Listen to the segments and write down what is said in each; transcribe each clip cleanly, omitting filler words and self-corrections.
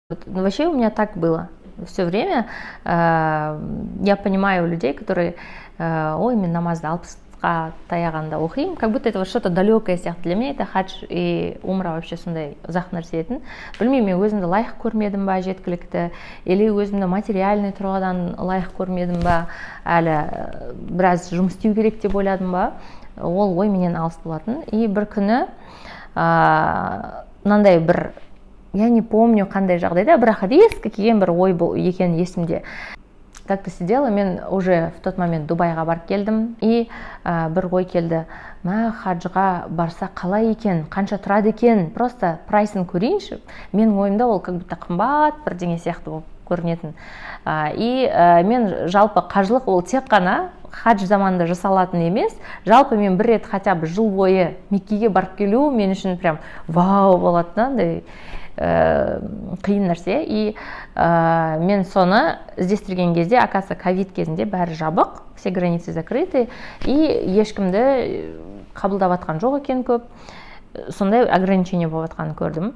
Ну, вообще у меня так было все время. Я понимаю людей, которые, ой, мен намазды алпысқа таяғанда оқимын, как будто это вот что-то далекое сияқты. Для меня это хадж и умра вообще сондай ұзақ нәрсе етін. Білмеймін, мен өзімді лайық көрмедім ба жеткілікті, или өзімді материальный тұрғыдан лайық көрмедім ба, әлі біраз жұмыс істеу керек деп ойладым ба, ол ой менен алыс болатын. И бір күні мынандай бір, я не помню қандай жағдайда, бірақ резко келген бір ой екен есімде. Как-то сидела, мен уже в тот момент Дубайға барып келдім, и бір ой келді, хаджға барса қалай екен, қанша тұрады екен, просто прайсын көрейінші. Менің ойымда ол как будто қымбат бірдеңе сияқты болып көрінетін. И мен жалпы қажылық ол тек қана хадж заманында жасалатын емес, жалпы мен бір рет хотя бы жыл бойы Меккеге барып келу мен үшін прям вау болады, андай қиын нәрсе. И мен соны іздестірген кезде, оказывается, ковид кезінде бәрі жабық, все границы закрыты, и ешкімді қабылдап атқан жоқ екен көп. Сондай ограничение болып атқанын көрдім.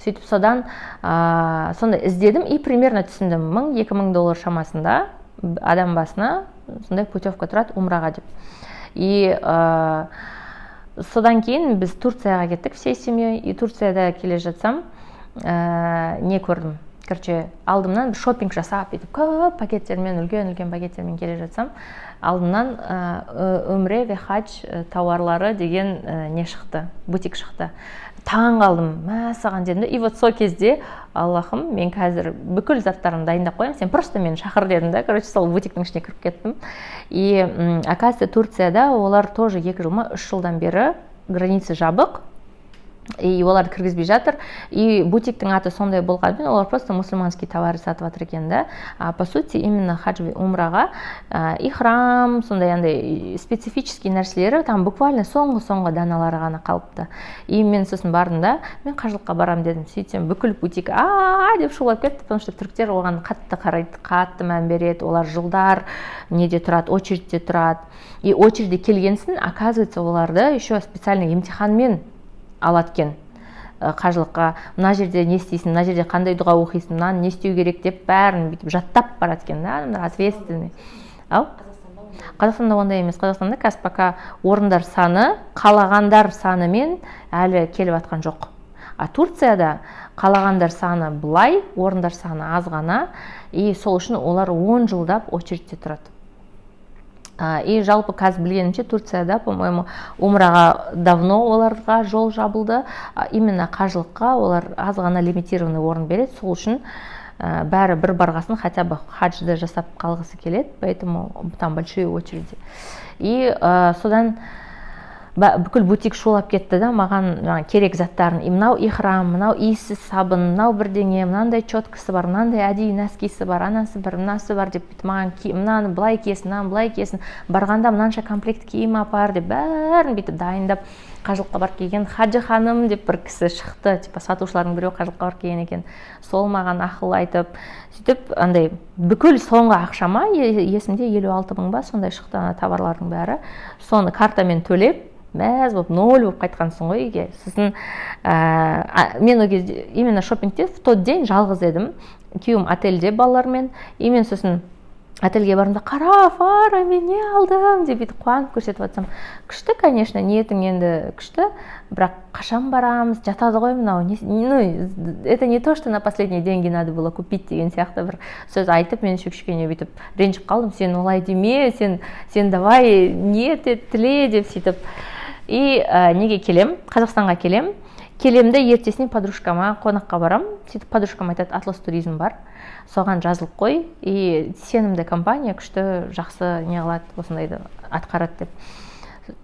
Сөйтіп содан сондай іздедім и примерно түсіндім, $1000-2000 шамасында адам басына сондай путевка тұрады умраға деп. И содан кейін біз Турцияға кеттік всей семьей, и Турцияда келе жатсам не көрдім. Короче, алдымнан шопинг жасап, көп пакеттермен, үлкен пакеттермен келе жатсам, алдымнан өмре ве хадж тауарлары деген не шықты, бутик шықты. Таң қалдым, саған дедім. И вот сол кезде, Аллахым, мен қазір бүкіл заттарымды дайындап қоямын, сен просто мені шақыр дедім да. Короче, сол бутиктің ішіне кіріп кеттім. И оказывается, Турцияда олар тоже 2 жыл ма 3 жылдан бері граница жабық. И оларды кіргізбей жатыр. И бутиктің аты сондай болғанымен, олар просто мусульманский товар сатып жатыр екен да. По сути, именно хадж умраға ихрам, сондай андай специфический нәрселері там буквально соңғы даналары ғана қалыпты. И мен сосын бардым да, мен қажылыққа барам дедім. Сөйтсем бүкіл бутик деп шулап кетті, потому что түріктер оған қатты қарайды, қатты мән береді. Олар жылдар неде тұрады, очередьте тұрады. И очередьде келгенсін, оказывается, оларды еще специальный емтиханмен алады екен қажылыққа. Мына жерде не істейсің, мына жерде қандай дұға оқисың, мынаны не істеу керек деп бәрін бүйтіп жаттап барады екен да, ответственный. Қазақстанда ондай емес. Қазақстанда қазір пока орындар саны, қалағандар санымен әлі келіп атқан жоқ. А Турцияда қалағандар саны былай, орындар саны аз ғана, и сол үшін олар 10 жылдап очередьте тұрады. И жалпы қазір білгенімше Турцияда, по-моему, умраға давно оларға жол жабылды. Именно қажылыққа олар аз ғана лимитированный орын береді. Сол үшін бәрі бір барғасын хотя бы хаджды жасап қалғысы келеді, поэтому там большие очереди. И содан бүкіл бутик шулап кетті да, маған керек заттарын. И мынау ихрам, мынау иіссіз сабын, мынау бірдеңе, мынандай четкісі бар, мынандай әдейі нәскисі бар, анасы бар, мынасы бар деп маған мынаны былай киесің, мынаны былай киесің, барғанда мынанша комплект киім апар деп бәрін бүйтіп дайындап, қажылыққа барып келген хаджы ханым деп бір кісі шықты, типа сатушылардың біреу қажылыққа барып келген екен. Сол маған ақыл айтып, сөйтіп андай бүкіл соңғы ақшама, есімде 56.000 ба сондай шықты товарлардың бәрі. Соны картамен төлеп, мәз болып, 0 болып қайтқансың ғой үйге. Сосын мен ол кезде именно шопингте в тот день жалғыз едім. Күйеуім отельде балалармен. И мен сосын отельге барымда, қара, Фара, мен не алдым деп бүйтіп қуанып көрсетіп жатсам. Күшті, конечно, ниетің енді күшті, бірақ қашан барамыз, жатады ғой мынау. Ну, это не то, что на последние деньги надо было купить деген сияқты бір сөз айтып, мен кішкене бүйтіп ренжіп қалдым. Сен олай деме, сен давай ниет ет, тіле деп сөйтіп. И неге келем, Қазақстанға келем. Келемді ертесіне подружкама қонаққа барам. Сөйтіп подружкам айтады, Атлас туризм бар, соған жазылып қой. И сенімді компания күшті жақсы не қылады, осындайды атқарады деп.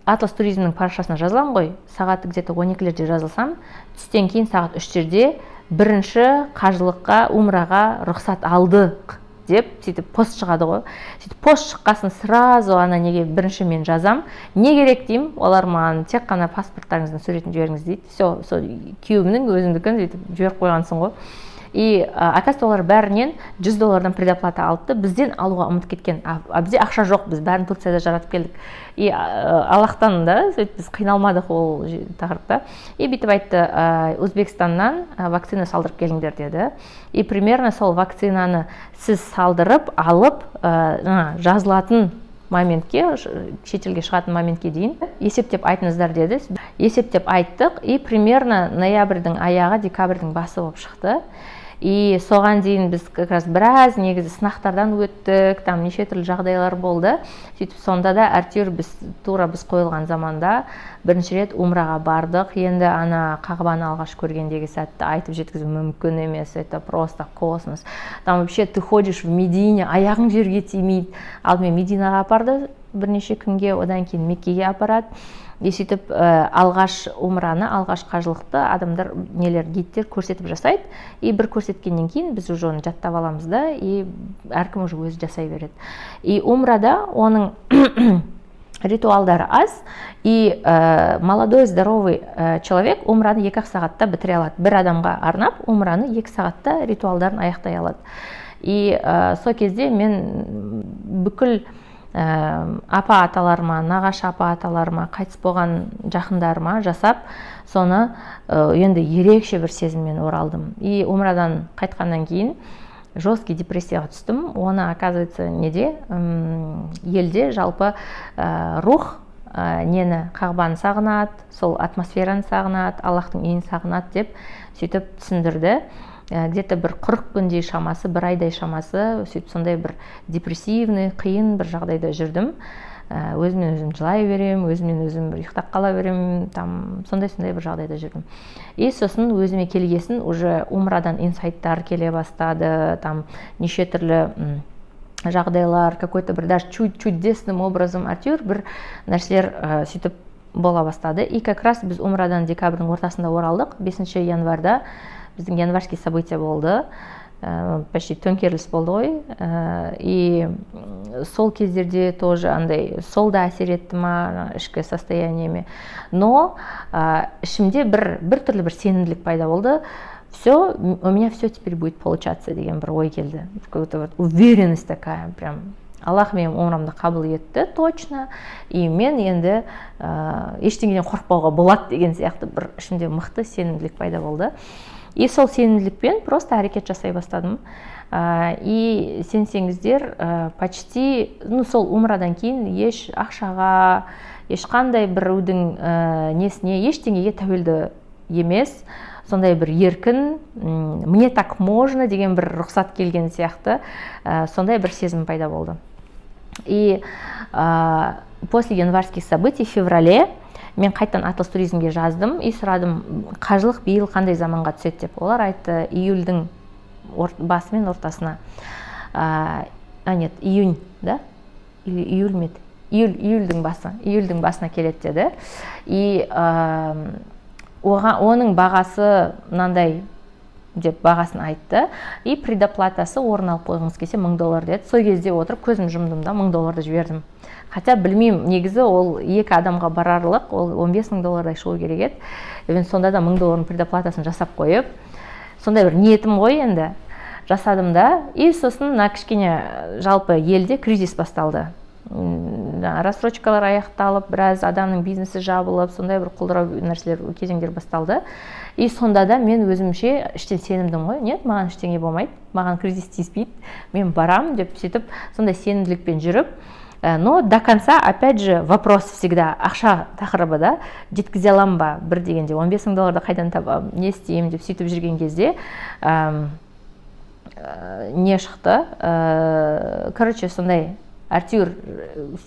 Атлас туризмнің парақшасына жазылам ғой, сағат где-то 12-лерде жазылсам, түстен кейін сағат 3-лерде бірінші қажылыққа, умраға рұқсат алдық деп сөйтіп пост шығады ғой. Сөйтіп пост шыққасын сразу ана неге бірінші мен жазам. Не керек деймін, олар маған тек қана паспорттарыңыздың суретін жіберіңіз дейді. Все, күйеуімнің өзімдікін сөйтіп жіберіп қойғансың ғой. и оказывается олар бәрінен $100 предоплата алыпты, бізден алуға ұмытып кеткен. Бізде ақша жоқ, біз бәрін Турцияда жаратып келдік. И Аллахтан да сөйтіп біз қиналмадық ол тақырыпта. И бүйтіп айтты, Өзбекстаннан вакцина салдырып келіңдер деді. И примерно сол вакцинаны сіз салдырып алып жазылатын моментке, шетелге шығатын моментке дейін есептеп айтыңыздар деді. Есептеп айттық, и примерно ноябрьдің аяғы декабрьдің басы болып шықты. И соған дейін біз как раз біраз негізі сынақтардан өттік, там неше түрлі жағдайлар болды. Сөйтіп сонда да әйтеуір біз қойылған заманда бірінші рет умраға бардық. Енді ана Қағбаны алғаш көргендегі сәтті айтып жеткізу мүмкін емес, это просто космос. Там вообще ты ходишь в Медине, аяғың жерге тимейді. Алдымен Мединаға апарды бірнеше күнге, одан кейін Меккеге апарады. И сөйтіп алғаш умраны, алғаш қажылықты адамдар гидтер көрсетіп жасайды. И бір көрсеткеннен кейін біз уже оны жаттап аламыз да, и әркім уже өзі жасай береді. И умрада оның ритуалдары аз, и молодой здоровый человек умраны 2 сағатта бітіре алады. Бір адамға арнап умраны 2 сағатта ритуалдарын аяқтай алады. И сол кезде мен бүкіл апа-аталарыма, нағашы апа-аталарыма, қайтыс болған жақындарыма жасап, соны енді ерекше бір сезіммен оралдым. И умрадан қайтқаннан кейін жесткий депрессияға түстім. Оны, оказывается, елде жалпы рух нені Қағбаны сағынады, сол атмосфераны сағынады, Аллахтың үйін сағынады деп сөйтіп түсіндірді. Где-то бір 40 күндей шамасы, бір айдай шамасы, сөйтіп сондай бір депрессивный, қиын бір жағдайда жүрдім. Өзіммен өзім жылай берем, өзіммен өзім бір ұйықтап қала берем, там сондай бір жағдайда жүрдім. И сосын өзіме келгесін уже умрадан инсайттар келе бастады, там неше түрлі жағдайлар, какой-то бір даже чудесным образом әйтеуір бір нәрселер сөйтіп бола бастады. И как раз біз умрадан декабрьдің ортасында оралдық. 5 январьда біздің январский события болды, почти төңкеріліс болды ғой. И сол кездерде тоже андай, сол да әсер етті ма ішкі состояниеме. Но ішімде бір түрлі бір сенімділік пайда болды. Все, у меня все теперь будет получаться деген бір ой келді. Какая-то вот уверенность такая, прям. Аллах менің умрамды қабыл етті, точно. И мен енді ештеңеден қорықпауға болады деген сияқты бір ішімде мықты сенімділік пайда болды. И сол сенімділікпен просто әрекет жасай бастадым. И сенсеңіздер, почти, сол умрадан кейін еш ақшаға, ешқандай біреудің несіне, ештеңеге тәуелді емес. Сондай бір еркін, мне так можно деген бір рұқсат келген сияқты, сондай бір сезім пайда болды. И после январских событий в феврале мен қайтадан Атлас туризмге жаздым и сұрадым, қажылық биыл қандай заманға түседі деп. Олар айтты, июльдің басы мен ортасына. Нет, июнь, да? Или июль ме еді? Июльдің басына келеді деді. И оның бағасы мынандай деп бағасын айтты. И предоплатасы орын алып қойғыңыз келсе $1000 деді. Сол кезде отырып көзім жұмдым да $1000 жібердім. Хотя білмеймін, негізі ол 2 адамға барарлық, ол $15,000 шығу керек еді. Мен сонда да $1000 предоплатасын жасап қойып, сондай бір ниетім ғой енді. Жасадым да, и сосын кішкене жалпы елде кризис басталды. Рассрочкалар аяқталып, біраз адамның бизнесі жабылып, сондай бір құлдырау нәрселер, кезеңдер басталды. И сонда да мен өзімше іштен сенімдім ғой, нет, маған ештеңе болмайды, маған кризис тиіспейді, мен барам деп сөйтіп, сондай сенімділікпен жүріп. Но до конца, опять же, вопрос всегда, ақша тақырыбы да, жеткізе алам ба, бір дегенде, $15,000 қайдан табам, не істеймін деп сөйтіп жүрген кезде, не шықты, короче, сондай, әйтеуір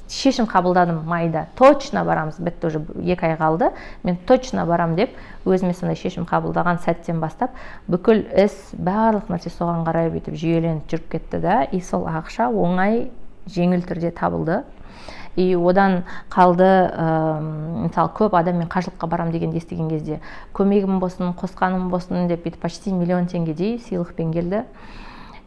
шешім қабылдадым майда, точно барамыз, бітті уже 2 ай қалды, мен точно барам деп, өзіме сондай шешім қабылдаған сәттен бастап, бүкіл іс, барлық нәрсе соған қарай бүйтіп жүйеленіп жүріп кетті да, и сол ақша оңай жеңіл түрде табылды. И одан қалды, мысалы, көп адам мен қажылыққа барам деген естіген кезде, көмегім болсын, қосқаным болсын деп, почти $1 000 000 сыйлықпен келді.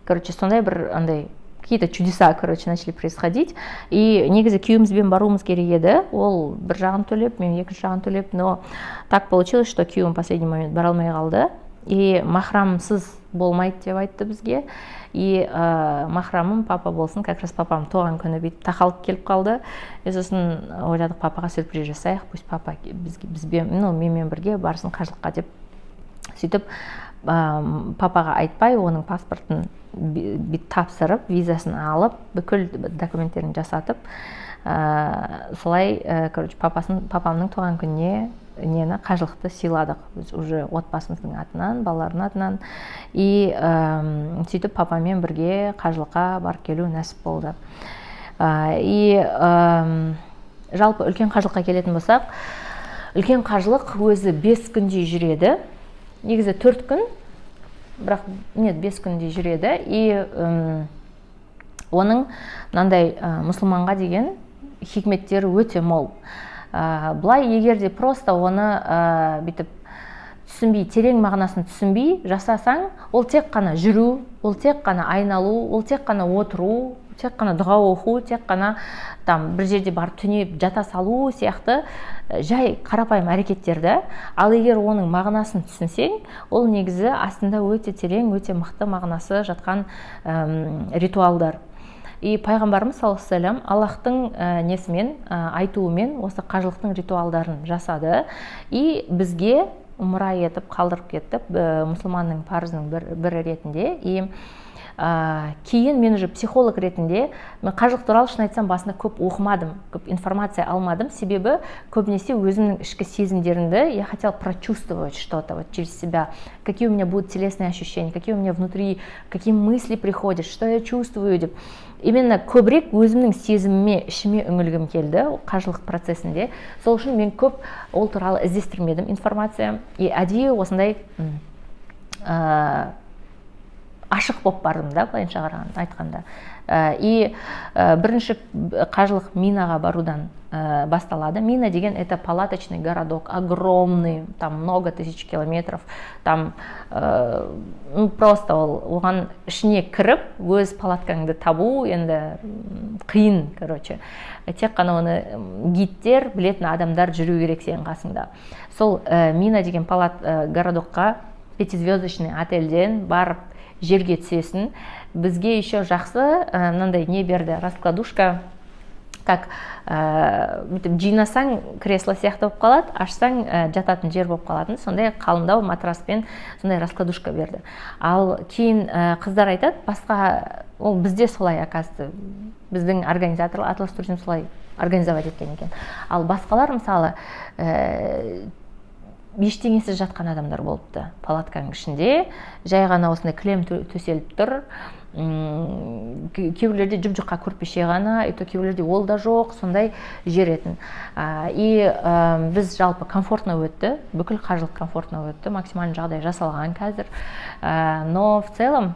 Короче, сондай бір андай какие-то чудеса, короче, начали происходить. И негізі күйеуімізбен баруымыз керек еді. Ол бір жағын төлеп, мен екінші жағын төлеп, но так получилось, что күйеуім последний момент бара алмай қалды. и махрамсыз болмайды деп айтты бізге. И махрамым папа болсын. Как раз папам туған күні бүйтіп тақалып келіп қалды. Сосын ойладық, папаға сюрприз жасайық, пусть папа менімен бірге барсын қажылыққа деп. Сөйтіп папаға айтпай, оның паспортын тапсырып, визасын алып, бүкіл документтерін жасатып, солай, папамның туған күніне қажылықты сыйладық. Біз уже отбасымыздың атынан, балалардың атынан. И сөйтіп папамен бірге қажылыққа барып келу нәсіп болды. И жалпы үлкен қажылыққа келетін болсақ, үлкен қажылық өзі 5 күндей жүреді. Негізі 4 күн, бірақ нет, 5 күндей жүреді. И оның мынандай мұсылманға деген хикметтері өте мол. Бұлай егерде просто оны бүйтіп түсінбей, терең мағынасын түсінбей жасасаң, ол тек қана жүру, ол тек қана айналу, ол тек қана отыру, тек қана дұға оқу, тек қана бір жерде барып түнеп жата салу сияқты жай қарапайым әрекеттерді. Ал егер оның мағынасын түсінсең, ол негізі астында өте терең, өте мықты мағынасы жатқан ритуалдар. И пайғамбарымыз саллаллаху алейхи ва саллям Аллахтың несімен, айтуымен осы қажылықтың ритуалдарын жасады. И бізге умра етіп қалдырып кетті, мұсылманның парызының бірі ретінде. И кейін мен уже психолог ретінде, мен қажылық туралы шын айтсам басында көп оқымадым, көп информация алмадым. Себебі көбінесе өзімнің ішкі сезімдерімді я хотела прочувствовать что-то вот через себя, какие у меня будут телесные ощущения, какие у меня внутри, какие мысли приходят, что я чувствую деп. Именно көбірек өзімнің сезіміме, ішіме үңілгім келді қажылық процесінде. Сол үшін мен көп ол туралы іздестірмедім информация. И әдейі осындай ашық болып бардым да, былайынша айтқанда. И бірінші қажылық Минаға барудан басталады. Мина деген это палаточный городок, огромный, там много тысяч километров. Там просто оған ішіне кіріп, өз палаткаңды табу енді қиын, короче. Тек қана оны гидтер, білетін адамдар жүру керек сенің қасыңда. Сол Мина деген городокқа 5-звездочный отельден барып жерге түсесің. Бізге еще жақсы мынандай не берді, раскладушка, как жинасаң кресло сияқты болып қалады, ашсаң жататын жер болып қалатын, сондай қалыңдау матраспен сондай раскладушка берді. Ал кейін қыздар айтады, басқа, ол бізде солай оказывается, біздің организатор Атлас туризм солай организовать еткен екен. Ал басқалар мысалы ештеңесіз жатқан адамдар болыпты палатканың ішінде, жай ғана осындай кілем төселіп тұр. Кейбіреулерде жұп-жұқа көрпеше ғана, кейбіреулерде ол да жоқ, сондай жер етін. И біз жалпы комфортно өтті, бүкіл қажылық комфортно өтті, максимальный жағдай жасалған қазір. Но в целом,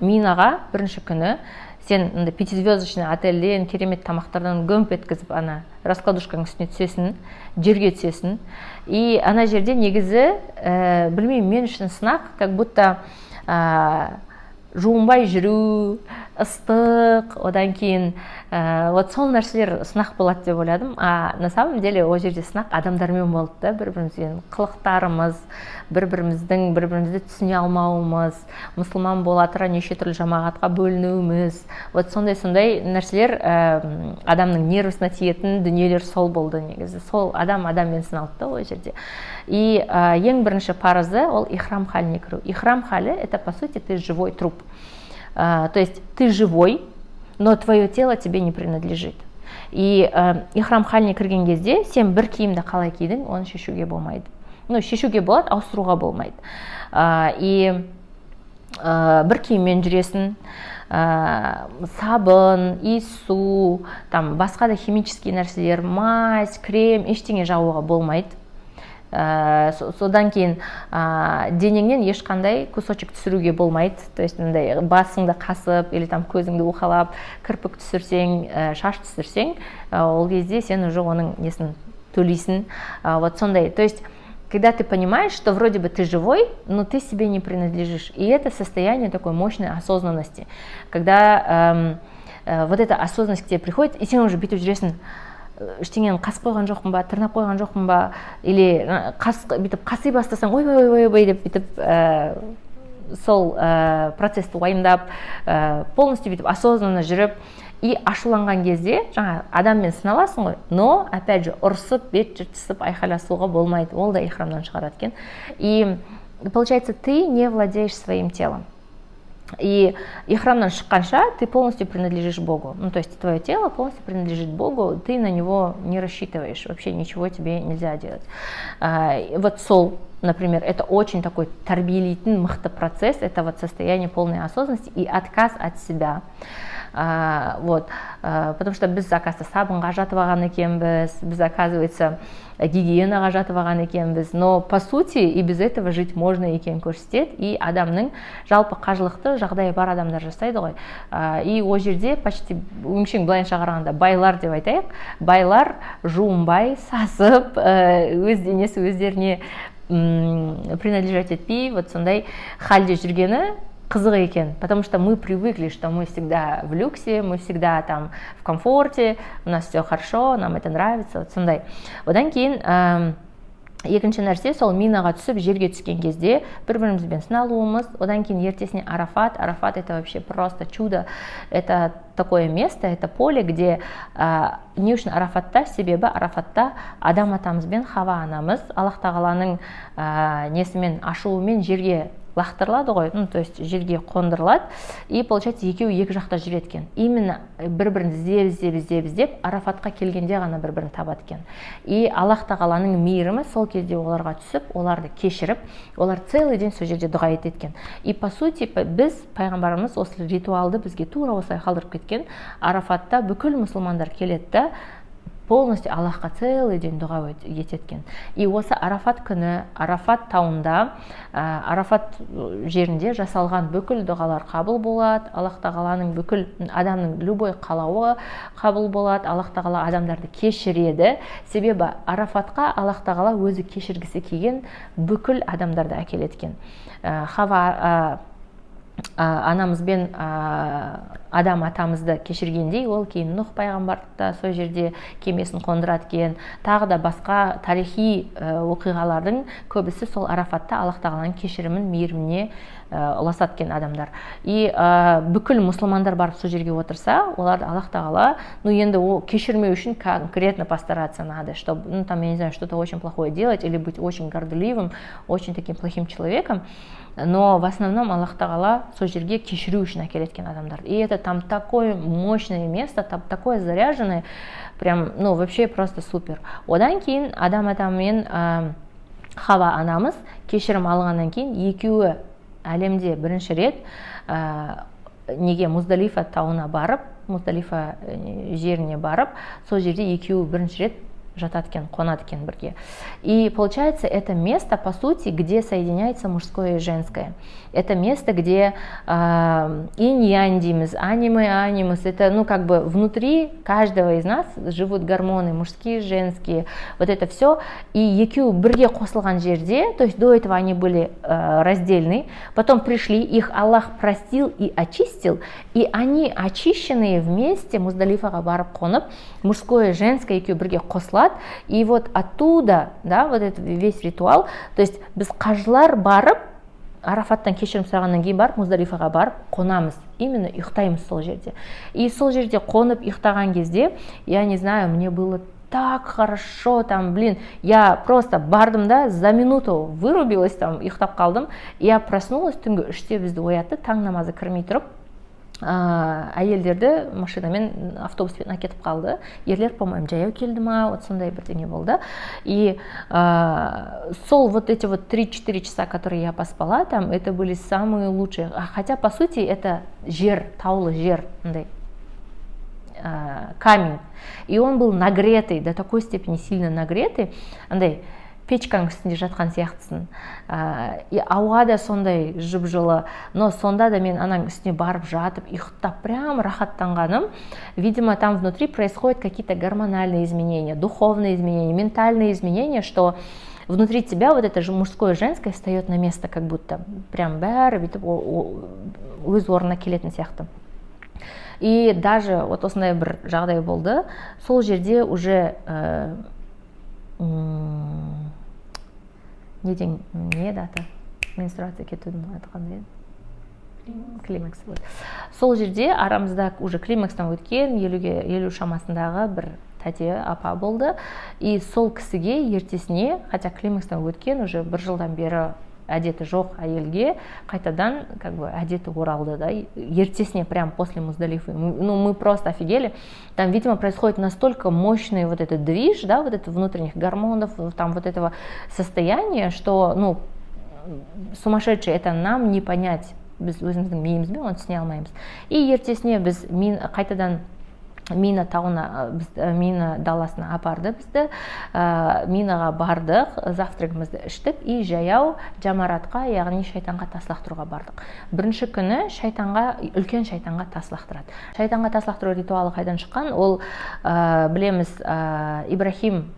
Минаға бірінші күні сен 5-звездочный отельден керемет тамақтардан гөмп еткізіп, раскладушканың үстіне түсесің, жерге түсесің. И ана жерде негізі, білмеймін, мен үшін сынақ, как будто жуынбай жүру, ыстық, одан кейін вот сол нәрселер сынақ болады деп ойладым. На самом деле ол жерде сынақ адамдармен болды да, бір-бірімізбен қылықтарымыз, бір-бірімізді түсіне алмауымыз, мұсылман бола тұра неше түрлі жамағатқа бөлінуіміз. Вот сондай нәрселер адамның нервісіне тиетін дүниелер сол болды негізі. Сол адаммен сыналды ол жерде. И ең бірінші парызы ол ихрам халіне кіру. Ихрам халі это по сути ты живой труп. То есть ты живой, но твое тело тебе не принадлежит. И ихрам халіне кірген кезде сен бір киімді қалай кидің, оны шешуге болмайды. Шешуге болады, ауыстыруға болмайды. И бір киіммен жүресің, сабын, иіссу, басқа да химический нәрселер, мазь, крем, ештеңе жағуға болмайды. Содан кейін денеңнен ешқандай кусочек түсіруге болмайды. То есть басыңды қасып, или көзіңді уқалап, кірпік түсірсең, шаш түсірсең, ол кезде сен уже оның несін төлейсің. Вот сондай. То есть когда ты понимаешь, что вроде бы ты живой, но ты себе не принадлежишь. И это состояние такой мощной осознанности. Когда вот эта осознанность к тебе приходит, и сен уже бүйтіп жүресің, ештеңені қасып қойған жоқпын ба, тырнап қойған жоқпын ба, или бүйтіп қаси бастасаң ойбай деп бүйтіп сол процессті уайымдап полностью бүйтіп осознанно жүріп, и ашуланған кезде жаңа адаммен сыналасың ғой, но опять же ұрсып, бет жыртысып айқайласуға болмайды, ол да ихрамнан шығарады екен. И получается, ты не владеешь своим телом. И ихрамнан шыққанша ты полностью принадлежишь Богу. Ну, то есть твое тело полностью принадлежит Богу, ты на него не рассчитываешь, вообще ничего тебе нельзя делать. Вот сол, например, это очень такой тарбиелейтін мықты процесс, это вот состояние полной осознанности и отказ от себя. Вот, потому что біз, оказывается, сабынға жатып алған екенбіз, біз, оказывается, гигиенаға жатып алған екенбіз, но по сути и без этого жить можно екенін көрсетеді, и адамның жалпы қажылықты жағдайы бар адамдар жасайды ғой, и ол жерде почти өңшең былайынша қарағанда байлар деп айтайық, байлар жуынбай, сасып, өз денесі өздеріне принадлежать етпей, вот сондай халде жүргені қызық екен, потому что мы привыкли, что мы всегда в люксе, мы всегда там в комфорте, у нас все хорошо, нам это нравится, вот сондай. Одан кейін екінші нәрсе, сол минаға түсіп жерге түскен кезде бір-бірімізбен сыналуымыз, одан кейін ертесіне Арафат. Арафат это вообще просто чудо, это такое место, это поле, где не үшін Арафатта, себебі Арафатта адам атамызбен Хава анамыз Аллах тағаланың несімен, ашуымен жерге лақтырылады ғой, ну, то есть жерге қондырылады, и получается екеуі екі жақта жүреді екен. Именно бір-бірін іздеп Арафатқа келгенде ғана бір-бірін табады екен. И Аллах тағаланың мейірімі сол кезде оларға түсіп, оларды кешіріп, олар целый день сол жерде дұға етеді екен. И по сути біз, пайғамбарымыз осы ритуалды бізге тура осылай қалдырып кеткен. Арафатта бүкіл мұсылмандар келеді да, полностью Аллахқа целый день дұға ететкен. И осы Арафат күні, Арафат тауында, Арафат жерінде жасалған бүкіл дұғалар қабыл болады, Аллах тағаланың бүкіл адамның любой қалауы қабыл болады, Аллах тағала адамдарды кешіреді, себебі Арафатқа Аллах тағала өзі кешіргісі келген бүкіл адамдарды әкелеткен. Хава анамызбен адам атамызды кешіргендей, ол кейін Нұх пайғамбарды да сол жерде кемесін қондырады екен. Тағы да басқа тарихи оқиғалардың көбісі сол Арафатта Аллах тағаланың кешірімін, мейіріміне ұласады екен адамдар. И бүкіл мұсылмандар барып сол жерге отырса, оларды Аллах тағала, ну енді ол кешірмеу үшін конкретно постараться надо, чтобы, ну там, я не знаю, что-то очень плохое делать или быть очень горделивым, очень таким плохим человеком. Но в основном Аллах тағала сол жерге кешіру үшін әкелеткен адамдар. И это там такое мощное место, там такое заряженное, прям, ну вообще просто супер. Одан кейін адам атаммен Хава анамыз кешірім алғаннан кейін екеуі әлемде бірінші рет неге Муздалифа тауына барып, Муздалифа жеріне барып, сол жерде екеуі бірінші рет жатады екен, қонады екен бірге. И получается, это место, по сути, где соединяется мужское и женское. Это место, где инь-янь дейміз, анимы, это, ну, как бы внутри каждого из нас живут гормоны, мужские, женские, вот это все. И екеуі бірге қосылған жерде, то есть до этого они были раздельны, потом пришли, их Аллах простил и очистил, и они очищенные вместе Муздалифаға барып қонып, мужское и женское екеуі бірге қосылады. И вот оттуда, да, вот этот весь ритуал, то есть біз қажылар барып, Арафаттан кешірім сұрағаннан кейін барып, Муздалифаға барып қонамыз, именно ұйықтаймыз сол жерде. И сол жерде қонып ұйықтаған кезде, я не знаю, мне было так хорошо, там, блин, я просто бардым да, за минуту вырубилась, там, ұйықтап қалдым, я проснулась, түнгі 3-те бізді оятты, таң намазы кірмей тұрып, әйелдерді машинамен, автобуспен әкетіп қалды. Ерлер, по-моему, жаяу келді ма, вот сондай бірдеңе болды. И сол вот эти вот 3-4 часа, которые я поспала там, это были самые лучшие. Хотя, по сути, это жер, таулы жер, камень. И он был нагретый, до такой степени сильно нагретый, печканың үстінде жатқан сияқтысың. И ауа да сондай жып-жылы, но сонда да мен ананың үстіне барып жатып, ұйықтап, прям рахаттанғаным. Видимо, там внутри происходят какие-то гормональные изменения, духовные изменения, ментальные изменения, что внутри тебя вот это же мужское и женское встает на место, как будто прям бәрі бүйтіп өз орнына келетін сияқты. И даже вот осындай бір жағдай болды, сол жерде уже не даты менструация кетудің аты қандай еді? Климакс. Сол жерде арамызда уже климакстан өткен 50 шамасындағы бір тәте апа болды. И сол кісіге ертесіне, хотя климакстан өткен уже бір жылдан бері әдеті жоқ әйелге қайтадан как бы әдеті оралды, да, ертесіне прям после Муздалифы. Ну, мы просто офигели. Там, видимо, происходит настолько мощный вот этот движ, да, вот это внутренних гормонов, там вот этого состояния, что, ну, сумасшедший, это нам не понять. Біз өзіміздің миымызбен оны түсіне алмаймыз. И ертесіне біз қайтадан Мина тауына, Мина даласына апарды бізді, Минаға бардық, завтрагымызды іштік и жаяу жамаратқа, яғни шайтанға тас лақтыруға бардық. Бірінші күні үлкен шайтанға тас лақтырады. Шайтанға тас лақтыру ритуалы қайдан шыққан? Ол білеміз, Ибрахим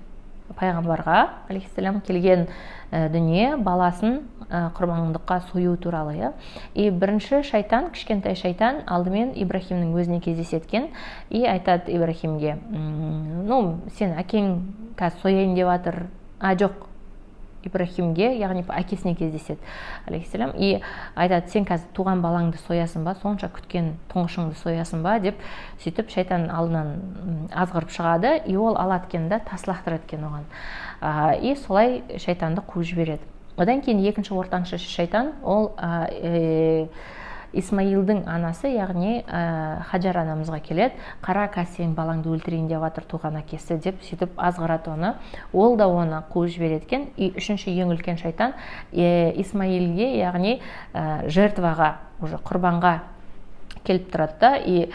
пайғамбарға алейхиссалам келген дүние, баласын құрбандыққа сою туралы. И бірінші шайтан, кішкентай шайтан алдымен Ибрахимнің өзіне кездесеткен и айтады Ибрахимге, ну, сен әкең қазір сояйын деп жатыр. Жоқ, Ибрахимге, яғни әкесіне кездеседі алейхиссалам, и айтады, сен қазір туған балаңды соясың ба, сонша күткен тұңғышыңды соясың ба деп, сөйтіп шайтан алдынан азғырып шығады, и ол алады екен да тас лақтырады екен оған. И солай шайтанды қуып жібереді. Одан кейін екінші ортаншы шайтан, ол Исмаилдың анасы, яғни Хаджар анамызға келеді, қара сен балаңды өлтірейін деп жатыр туған әкесі деп, сөйтіп азғырады оны. Ол да оны қуып жібереді екен. И үшінші ең үлкен шайтан Исмаилге, яғни жертваға, уже құрбанға келіп тұрады да, и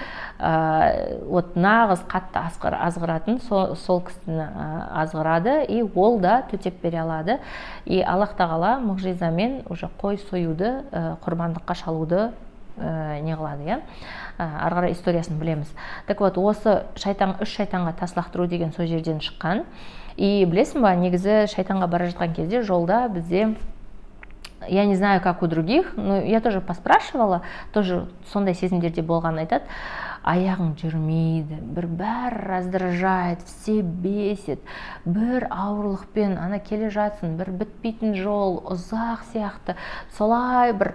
вот нағыз қатты азғыратын сол кісіні азғырады, и ол да төтеп бере алады. И Аллах тағала мұғжизамен уже қой союды, құрбандыққа шалуды не қылады, ары қарай историясын білеміз. Так вот, осы үш шайтанға тас лақтыру деген сол жерден шыққан. И білесің ба, негізі шайтанға бара жатқан кезде жолда бізде, я не знаю, как у других, но я тоже поспрашивала, тоже сондай сезімдерде болған, айтады, аяғың жүрмейді, бәрі раздражает, все бесит, бір ауырлықпен ана келе жатсын, бір бітпейтін жол, ұзақ сияқты, солай бір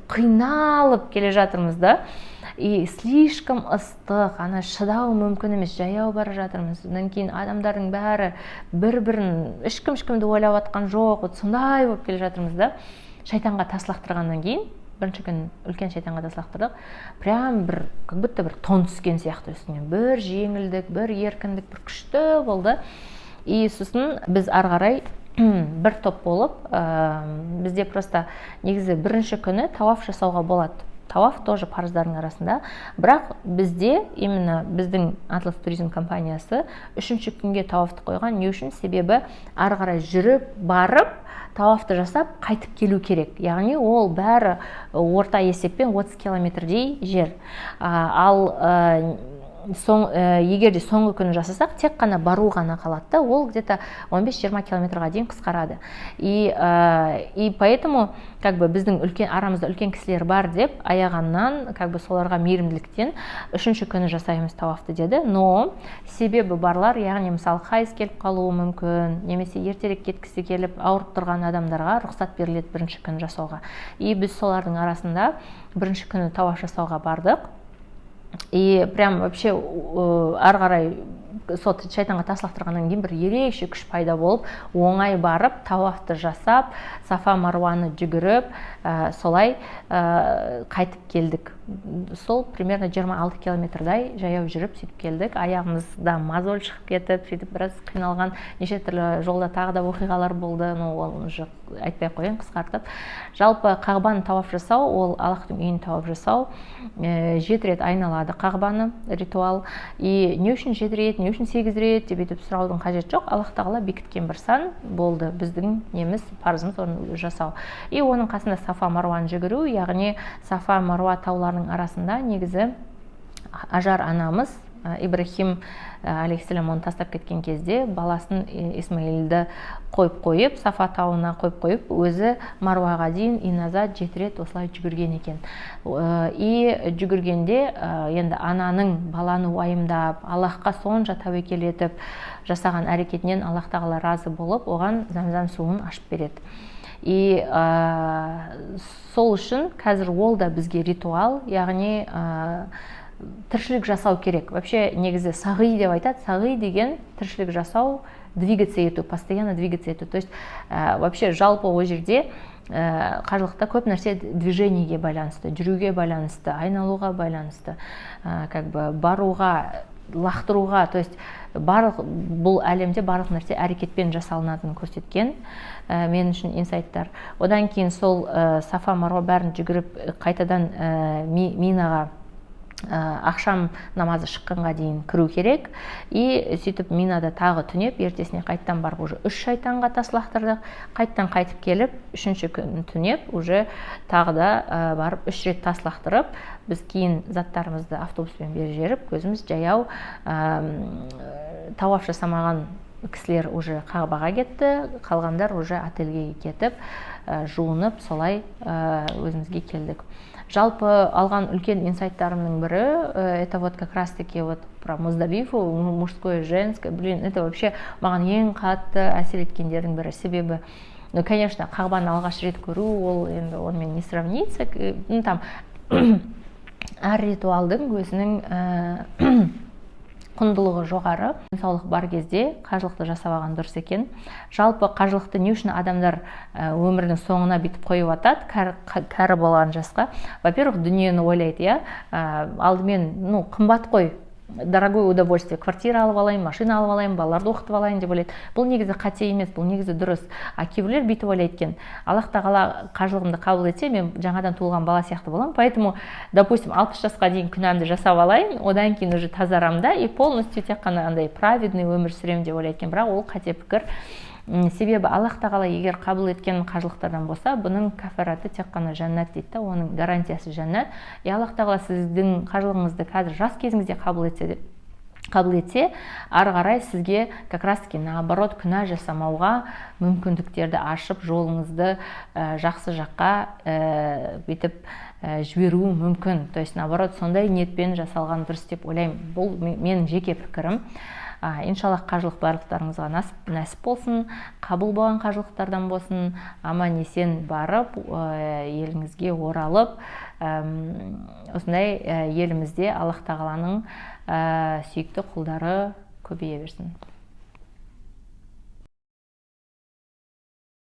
қиналып келе жатырмыз да. И слишком ыстық, ана шыдау мүмкін емес, жаяу бара жатырмыз. Одан кейін адамдардың бәрі бір-бірін ешкімді ойлап атқан жоқ, сондай болып келе жатырмыз да. Шайтанға тас лақтырғаннан кейін, бірінші күн үлкен шайтанға тас лақтырдық, прям бір, как будто бір тон түскен сияқты үстінен. Бір жеңілдік, бір еркіндік, бір күшті болды. И сосын біз ары қарай бір топ болып, бізде просто негізі бірінші күні тауаф жасауға болады. Тауаф тоже парыздардың арасында, бірақ бізде, именно біздің Атлас туризм компаниясы үшінші күнге тауафты қойған. Не үшін? Себебі ары қарай жүріп, барып, тауафты жасап, қайтып келу керек. Яғни ол бәрі орта есеппен 30 километрдей жер. Ал егер де соңғы күні жасасақ, тек қана бару ғана қалады, ол где-то 15-20 километрға дейін қысқарады. И поэтому как бы біздің арамызда үлкен кісілер бар деп, аяғаннан как бы соларға мейірімділіктен үшінші күні жасаймыз тауафты деді. Но себебі барлар, яғни мысалы хайыз келіп қалуы мүмкін, немесе ертерек кеткісі келіп ауырып тұрған адамдарға рұқсат беріледі бірінші күні жасауға. И біз солардың арасында бірінші күні тауаф жасауға бардық. И прям вообще ары қарай сол шайтанға тас лақтырғаннан кейін бір ерекше күш пайда болып, оңай барып, тауафты жасап, Сафа Маруаны жүгіріп, солай қайтып келдік. Сол примерно 26 километрдай жаяу жүріп сөйтіп келдік. Аяғымызда мозоль шығып кетіп, сөйтіп біраз қиналған, неше түрлі жолда тағы да оқиғалар болды. Ол айтпай қояйын, қысқартып. Жалпы Қағбаны тауаф жасау, ол Аллахтың үйін тауаф жасау, 7 рет айналады Қағбаны, ритуал. И не үшін 7 рет, не үшін 8 рет деп етіп сұраудың қажет жоқ. Аллах тағала бекіткен бір сан болды, біздің неміз парызымыз оны жасау. И оның қасында Сафа Маруаны жүгіру, яғни Сафа Маруа тауларының арасында негізі Ажар анамыз Ибрахим алейхиссалам оны тастап кеткен кезде баласын Исмаилді қойып, Сафа тауына қойып, өзі Маруаға дейін иназат 7 рет осылай жүгірген екен. И жүгіргенде енді ананың баланы уайымдап, Аллахқа сонша тәуекел етіп жасаған әрекетінен Аллах тағала разы болып, оған Замзам суын ашып береді. И сол үшін қазір ол да бізге ритуал, яғни тіршілік жасау керек. Вообще негізі сағи деп айтады. Сағи деген тіршілік жасау, двигаться ету, постоянно двигаться ету. То есть вообще жалпы о жерде қажылықта көп нәрсе движениеге байланысты, жүруге байланысты, айналуға байланысты, как бы баруға, лақтыруға, то есть бұл әлемде барлық нәрсе әрекетпен жасалынатынын көрсеткен мен үшін инсайттар. Одан кейін сол Сафа Маруа бәрін жүгіріп қайтадан Минаға ақшам намазы шыққанға дейін кіру керек. И сөйтіп Минада тағы түнеп, ертесіне қайттан барып уже 3 шайтанға тас лақтырдық. Қайттан қайтып келіп, 3-ші күн түнеп, уже тағы да барып 3 рет тас лақтырып, біз кейін заттарымызды автобуспен бері жеріп, көзіміз жаяу тауап жасамаған кісілер уже Қағбаға кетті, қалғандар уже отельге кетіп, жуынып, солай өзімізге келдік. Жалпы алған үлкен инсайттарымның бірі, это вот как раз таки вот про Муздалифу, мужское, женское, это вообще маған ең қатты әсер еткендердің бірі. Себебі, ну, конечно, Қағбаны алғаш рет көру, ол енді онымен не сравнится, ну, там әр ритуалдың өзінің құндылығы жоғары. Денсаулық бар кезде қажылықты жасап алған дұрыс екен. Жалпы қажылықты не үшін адамдар өмірінің соңына бітіп қойып атады, кәрі болған жасқа? Во-первых, дүниені ойлайды, я алдымен, ну, қымбат қой, дорогое удовольствие, квартира алып алайын, машина алып алайын, балаларды оқытып алайын деп ойлайды. Бұл негізі қате емес, бұл негізі дұрыс. Кейбіреулер бүйтіп ойлайды екен. Аллах тағала қажылығымды қабыл етсе, мен жаңадан туылған бала сияқты боламын. Поэтому, допустим, 60 жасқа дейін күнәмді жасап алайын, одан кейін уже тазарам да, и полностью тек қана андай праведный өмір сүремін деп ойлайды екен. Бірақ ол қате пікір. Себебі Аллах тағала егер қабыл еткен қажылықтардан болса, бұның кафараты тек қана жәннат дейді, оның гарантиясы жәннат. И Аллах тағала сіздің қажылығыңызды қазір жас кезіңізде қабыл етсе, ары қарай сізге как раз таки наоборот күнә жасамауға мүмкіндіктерді ашып, жолыңызды жақсы жаққа бүйтіп жіберу мүмкін. То есть наоборот сондай ниетпен жасалған дұрыс деп ойлаймын. Бұл менің жеке пікірім. Иншаллах қажылық барлықтарыңызға нәсіп болсын, қабыл болған қажылықтардан болсын, аман есен барып, еліңізге оралып, осындай елімізде Аллах тағаланың сүйікті құлдары көбейе берсін.